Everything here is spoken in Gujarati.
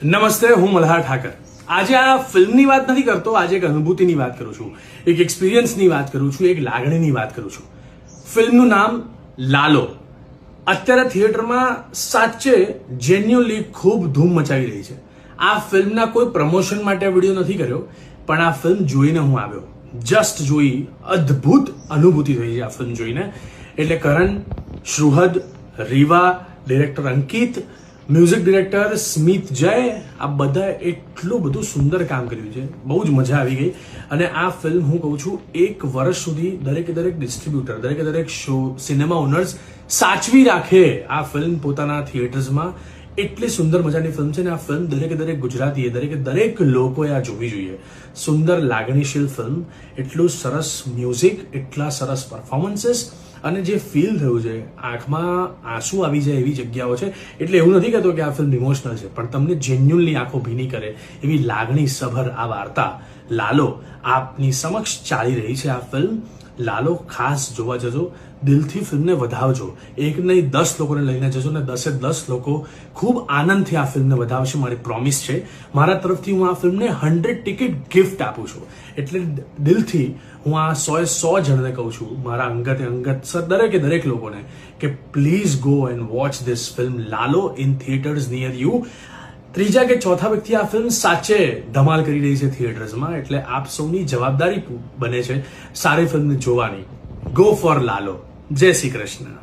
નમસ્તે, હું મલ્હાર ઠાકર. આજે આ ફિલ્મની વાત નથી કરતો, આજે એક અનુભૂતિની વાત કરું છું, એક એક્સપિરિયન્સની વાત કરું છું, એક લાગણીની વાત કરું છું. ફિલ્મનું નામ લાલો. અત્યારે થિયેટરમાં સાચે જેન્યુઅલી ખૂબ ધૂમ મચાવી રહી છે. આ ફિલ્મના કોઈ પ્રમોશન માટે વિડીયો નથી કર્યો, પણ આ ફિલ્મ જોઈને હું આવ્યો. જસ્ટ જોઈ અદ્ભુત અનુભૂતિ થઈ છે આ ફિલ્મ જોઈને. એટલે કરણ, શ્રુહદ, રીવા, ડિરેક્ટર અંકિત, મ્યુઝિક ડિરેક્ટર સ્મિત જય, આ બધા એટલું બધું સુંદર કામ કર્યું છે. બહુ જ મજા આવી ગઈ. અને આ ફિલ્મ હું કહું છું, એક વર્ષ સુધી દરેકે દરેક ડિસ્ટ્રીબ્યુટર, દરેકે દરેક શો, સિનેમા ઓનર્સ સાચવી રાખે આ ફિલ્મ પોતાના થિયેટર્સમાં. એટલી સુંદર મજાની ફિલ્મ છે ને આ ફિલ્મ દરેકે દરેક ગુજરાતીએ, દરેકે દરેક લોકોએ આ જોવી જોઈએ. સુંદર લાગણીશીલ ફિલ્મ, એટલું સરસ મ્યુઝિક, એટલા સરસ પરફોર્મન્સીસ, અને જે ફીલ થયું છે, આંખમાં આંસુ આવી જાય એવી જગ્યાઓ છે. એટલે એવું નથી કહેતો કે આ ફિલ્મ ઇમોશનલ છે, પણ તમને જેન્યુઅલી આંખો ભીની કરે એવી લાગણી સભર આ વાર્તા લાલો આપની સમક્ષ ચાલી રહી છે. આ ફિલ્મ લાલો ખાસ જોવા જજો, દિલથી ફિલ્મને વધાવજો. એક નહીં 10 લોકોને લઈને જજો ને 10 લોકો ખૂબ આનંદથી આ ફિલ્મને વધાવશે. મારી પ્રોમિસ છે. મારા તરફથી હું આ ફિલ્મને 100 ટિકિટ ગિફ્ટ આપું છું. એટલે દિલથી હું આ 100 જણને કહું છું, મારા અંગત દરેકે દરેક લોકોને, કે please go and watch this film Lalo in theatres near you. ત્રીજા કે ચોથા વ્યક્તિ આ ફિલ્મ સાચે ધમાલ કરી રહી છે થિયેટર્સમાં. એટલે આપ સૌની જવાબદારી બને છે સારી ફિલ્મ જોવાની. Go for Lalo. જય શ્રી કૃષ્ણ.